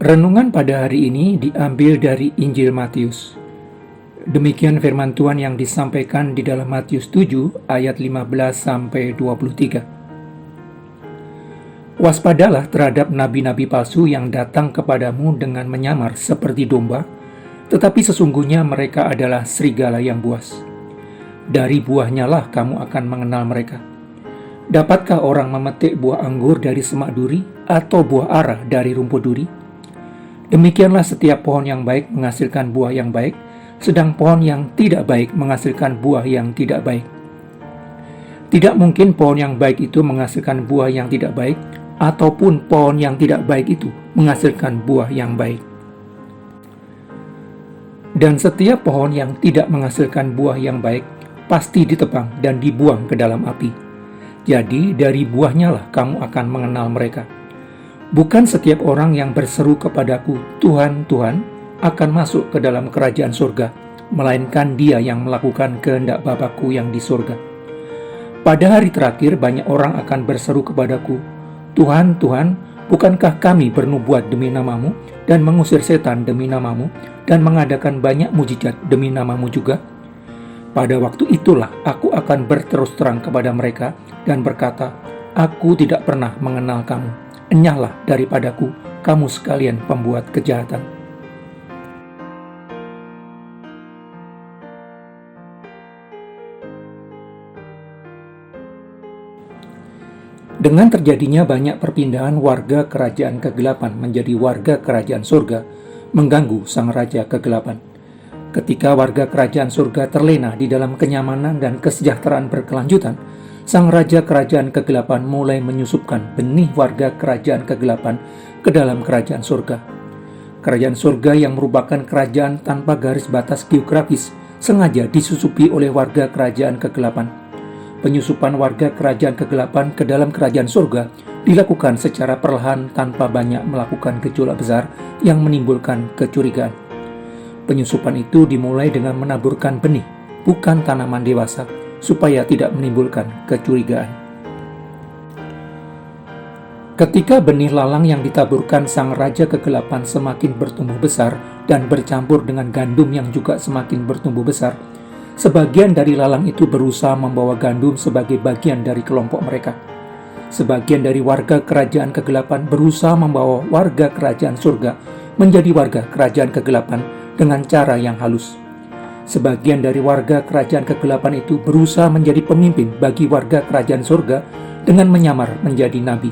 Renungan pada hari ini diambil dari Injil Matius. Demikian firman Tuhan yang disampaikan di dalam Matius 7 ayat 15-23. Waspadalah terhadap nabi-nabi palsu yang datang kepadamu dengan menyamar seperti domba, tetapi sesungguhnya mereka adalah serigala yang buas. Dari buahnya lah kamu akan mengenal mereka. Dapatkah orang memetik buah anggur dari semak duri atau buah ara dari rumput duri? Demikianlah setiap pohon yang baik menghasilkan buah yang baik, sedang pohon yang tidak baik menghasilkan buah yang tidak baik. Tidak mungkin pohon yang baik itu menghasilkan buah yang tidak baik, ataupun pohon yang tidak baik itu menghasilkan buah yang baik. Dan setiap pohon yang tidak menghasilkan buah yang baik, pasti ditebang dan dibuang ke dalam api. Jadi dari buahnya lah kamu akan mengenal mereka. Bukan setiap orang yang berseru kepadaku, Tuhan, Tuhan, akan masuk ke dalam kerajaan surga, melainkan dia yang melakukan kehendak Bapa-Ku yang di surga. Pada hari terakhir banyak orang akan berseru kepadaku, Tuhan, Tuhan, bukankah kami bernubuat demi namamu, dan mengusir setan demi namamu, dan mengadakan banyak mujizat demi namamu juga? Pada waktu itulah aku akan berterus terang kepada mereka, dan berkata, Aku tidak pernah mengenal kamu. Enyahlah daripadaku, kamu sekalian pembuat kejahatan. Dengan terjadinya banyak perpindahan warga kerajaan kegelapan menjadi warga kerajaan surga, mengganggu sang raja kegelapan. Ketika warga kerajaan surga terlena di dalam kenyamanan dan kesejahteraan berkelanjutan, sang raja kerajaan kegelapan mulai menyusupkan benih warga kerajaan kegelapan ke dalam kerajaan surga. Kerajaan surga yang merupakan kerajaan tanpa garis batas geografis sengaja disusupi oleh warga kerajaan kegelapan. Penyusupan warga kerajaan kegelapan ke dalam kerajaan surga dilakukan secara perlahan tanpa banyak melakukan gejolak besar yang menimbulkan kecurigaan. Penyusupan itu dimulai dengan menaburkan benih, bukan tanaman dewasa, supaya tidak menimbulkan kecurigaan. Ketika benih lalang yang ditaburkan sang raja kegelapan semakin bertumbuh besar dan bercampur dengan gandum yang juga semakin bertumbuh besar, sebagian dari lalang itu berusaha membawa gandum sebagai bagian dari kelompok mereka. Sebagian dari warga kerajaan kegelapan berusaha membawa warga kerajaan surga menjadi warga kerajaan kegelapan dengan cara yang halus. Sebagian dari warga kerajaan kegelapan itu berusaha menjadi pemimpin bagi warga kerajaan surga dengan menyamar menjadi nabi.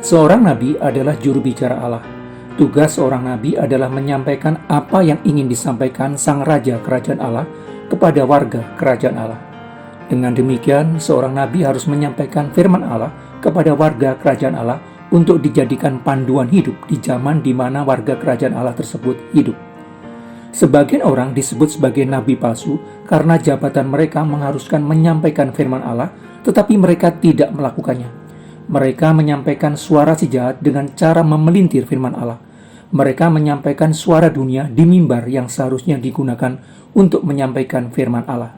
Seorang nabi adalah juru bicara Allah. Tugas seorang nabi adalah menyampaikan apa yang ingin disampaikan sang raja kerajaan Allah kepada warga kerajaan Allah. Dengan demikian, seorang nabi harus menyampaikan firman Allah kepada warga kerajaan Allah untuk dijadikan panduan hidup di zaman di mana warga kerajaan Allah tersebut hidup. Sebagian orang disebut sebagai nabi palsu karena jabatan mereka mengharuskan menyampaikan firman Allah, tetapi mereka tidak melakukannya. Mereka menyampaikan suara si jahat dengan cara memelintir firman Allah. Mereka menyampaikan suara dunia di mimbar yang seharusnya digunakan untuk menyampaikan firman Allah.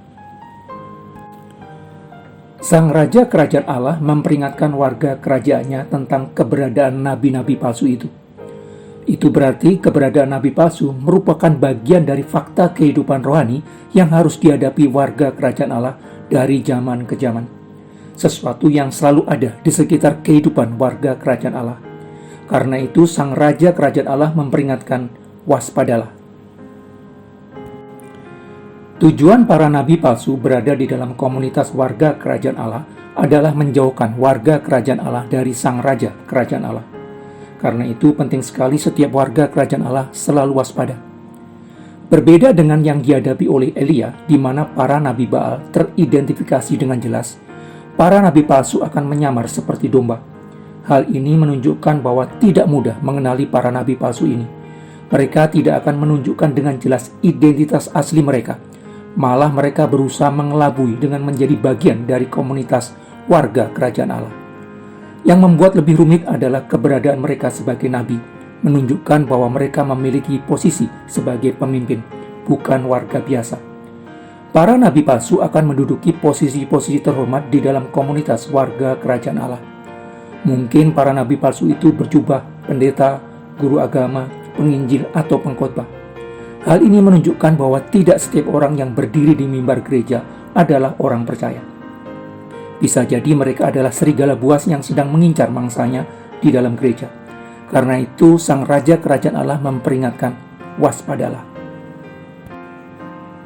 Sang raja kerajaan Allah memperingatkan warga kerajaannya tentang keberadaan nabi-nabi palsu itu. Itu berarti keberadaan nabi palsu merupakan bagian dari fakta kehidupan rohani yang harus dihadapi warga kerajaan Allah dari zaman ke zaman. Sesuatu yang selalu ada di sekitar kehidupan warga kerajaan Allah. Karena itu sang raja kerajaan Allah memperingatkan, waspadalah. Tujuan para nabi palsu berada di dalam komunitas warga kerajaan Allah adalah menjauhkan warga kerajaan Allah dari sang raja kerajaan Allah. Karena itu penting sekali setiap warga kerajaan Allah selalu waspada. Berbeda dengan yang dihadapi oleh Elia, di mana para nabi Baal teridentifikasi dengan jelas, para nabi palsu akan menyamar seperti domba. Hal ini menunjukkan bahwa tidak mudah mengenali para nabi palsu ini. Mereka tidak akan menunjukkan dengan jelas identitas asli mereka. Malah mereka berusaha mengelabui dengan menjadi bagian dari komunitas warga kerajaan Allah. Yang membuat lebih rumit adalah keberadaan mereka sebagai nabi, menunjukkan bahwa mereka memiliki posisi sebagai pemimpin, bukan warga biasa. Para nabi palsu akan menduduki posisi-posisi terhormat di dalam komunitas warga kerajaan Allah. Mungkin para nabi palsu itu berjubah pendeta, guru agama, penginjil, atau pengkhotbah. Hal ini menunjukkan bahwa tidak setiap orang yang berdiri di mimbar gereja adalah orang percaya. Bisa jadi mereka adalah serigala buas yang sedang mengincar mangsanya di dalam gereja. Karena itu, Sang Raja Kerajaan Allah memperingatkan, waspadalah.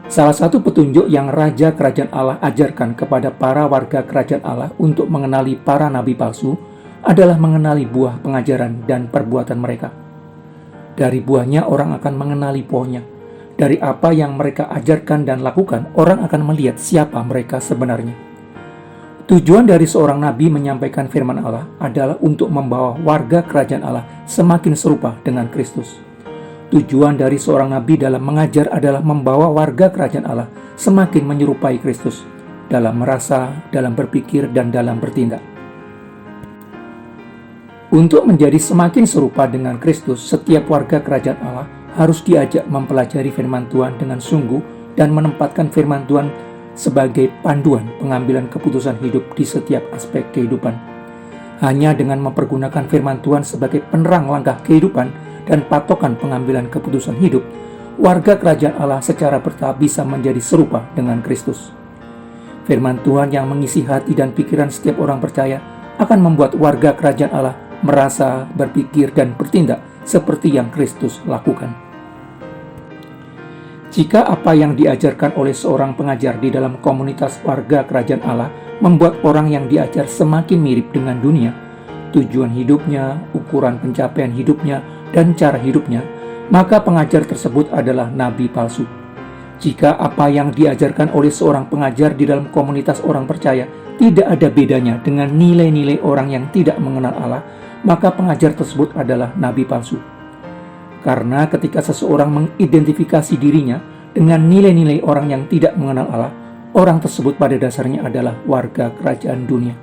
Salah satu petunjuk yang Raja Kerajaan Allah ajarkan kepada para warga Kerajaan Allah untuk mengenali para nabi palsu adalah mengenali buah pengajaran dan perbuatan mereka. Dari buahnya orang akan mengenali pohonnya. Dari apa yang mereka ajarkan dan lakukan, orang akan melihat siapa mereka sebenarnya. Tujuan dari seorang nabi menyampaikan firman Allah adalah untuk membawa warga Kerajaan Allah semakin serupa dengan Kristus. Tujuan dari seorang nabi dalam mengajar adalah membawa warga Kerajaan Allah semakin menyerupai Kristus dalam merasa, dalam berpikir, dan dalam bertindak. Untuk menjadi semakin serupa dengan Kristus, setiap warga Kerajaan Allah harus diajak mempelajari firman Tuhan dengan sungguh dan menempatkan firman Tuhan sebagai panduan pengambilan keputusan hidup di setiap aspek kehidupan. Hanya dengan mempergunakan firman Tuhan sebagai penerang langkah kehidupan dan patokan pengambilan keputusan hidup, warga Kerajaan Allah secara bertahap bisa menjadi serupa dengan Kristus. Firman Tuhan yang mengisi hati dan pikiran setiap orang percaya akan membuat warga Kerajaan Allah merasa, berpikir, dan bertindak seperti yang Kristus lakukan. Jika apa yang diajarkan oleh seorang pengajar di dalam komunitas warga Kerajaan Allah membuat orang yang diajar semakin mirip dengan dunia, tujuan hidupnya, ukuran pencapaian hidupnya, dan cara hidupnya, maka pengajar tersebut adalah nabi palsu. Jika apa yang diajarkan oleh seorang pengajar di dalam komunitas orang percaya tidak ada bedanya dengan nilai-nilai orang yang tidak mengenal Allah, maka pengajar tersebut adalah nabi palsu. Karena ketika seseorang mengidentifikasi dirinya dengan nilai-nilai orang yang tidak mengenal Allah, orang tersebut pada dasarnya adalah warga kerajaan dunia.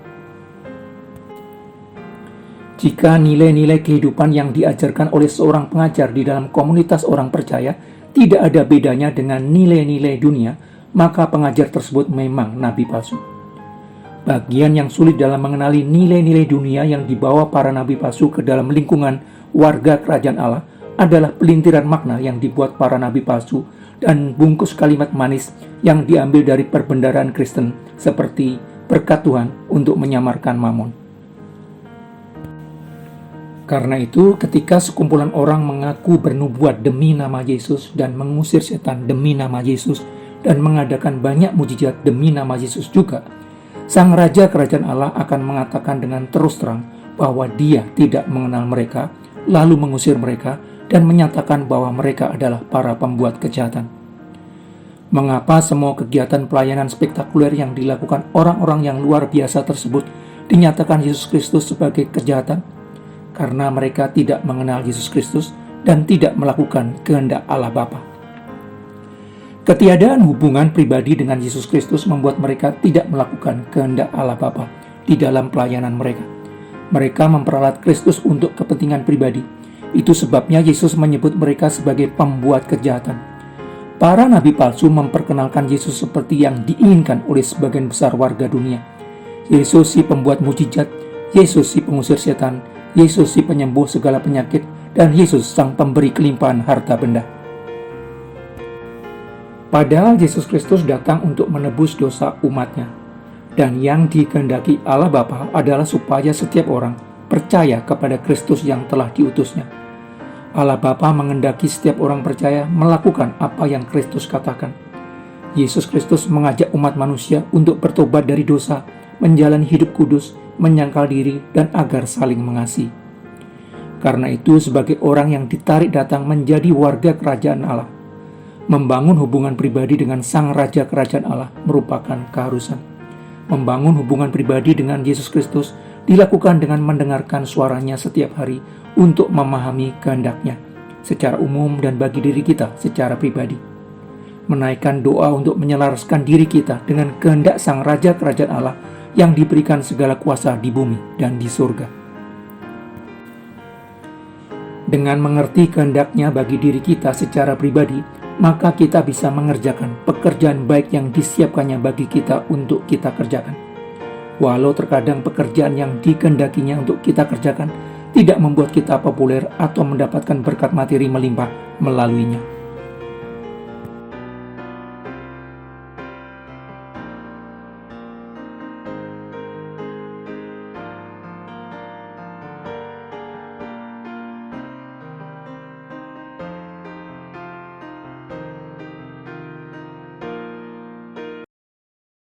Jika nilai-nilai kehidupan yang diajarkan oleh seorang pengajar di dalam komunitas orang percaya tidak ada bedanya dengan nilai-nilai dunia, maka pengajar tersebut memang nabi palsu. Bagian yang sulit dalam mengenali nilai-nilai dunia yang dibawa para nabi palsu ke dalam lingkungan warga kerajaan Allah adalah pelintiran makna yang dibuat para nabi palsu dan bungkus kalimat manis yang diambil dari perbendaharaan Kristen seperti berkat Tuhan untuk menyamarkan mamon. Karena itu, ketika sekumpulan orang mengaku bernubuat demi nama Yesus dan mengusir setan demi nama Yesus dan mengadakan banyak mujizat demi nama Yesus juga, Sang Raja Kerajaan Allah akan mengatakan dengan terus terang bahwa Dia tidak mengenal mereka, lalu mengusir mereka dan menyatakan bahwa mereka adalah para pembuat kejahatan. Mengapa semua kegiatan pelayanan spektakuler yang dilakukan orang-orang yang luar biasa tersebut dinyatakan Yesus Kristus sebagai kejahatan? Karena mereka tidak mengenal Yesus Kristus dan tidak melakukan kehendak Allah Bapa. Ketiadaan hubungan pribadi dengan Yesus Kristus membuat mereka tidak melakukan kehendak Allah Bapa di dalam pelayanan mereka. Mereka memperalat Kristus untuk kepentingan pribadi. Itu sebabnya Yesus menyebut mereka sebagai pembuat kejahatan. Para nabi palsu memperkenalkan Yesus seperti yang diinginkan oleh sebagian besar warga dunia. Yesus si pembuat mujizat, Yesus si pengusir setan, Yesus si penyembuh segala penyakit, dan Yesus sang pemberi kelimpahan harta benda. Padahal Yesus Kristus datang untuk menebus dosa umatnya. Dan yang dikehendaki Allah Bapa adalah supaya setiap orang percaya kepada Kristus yang telah diutusnya. Allah Bapa mengendaki setiap orang percaya melakukan apa yang Kristus katakan. Yesus Kristus mengajak umat manusia untuk bertobat dari dosa, menjalani hidup kudus, menyangkal diri, dan agar saling mengasihi. Karena itu, sebagai orang yang ditarik datang menjadi warga kerajaan Allah, membangun hubungan pribadi dengan Sang Raja Kerajaan Allah merupakan keharusan. Membangun hubungan pribadi dengan Yesus Kristus dilakukan dengan mendengarkan suaranya setiap hari untuk memahami kehendak-Nya secara umum dan bagi diri kita secara pribadi. Menaikkan doa untuk menyelaraskan diri kita dengan kehendak Sang Raja Kerajaan Allah yang diberikan segala kuasa di bumi dan di surga. Dengan mengerti kehendak-Nya bagi diri kita secara pribadi, maka kita bisa mengerjakan pekerjaan baik yang disiapkannya bagi kita untuk kita kerjakan. Walau terkadang pekerjaan yang dikehendakinya untuk kita kerjakan tidak membuat kita populer atau mendapatkan berkat materi melimpah melaluinya.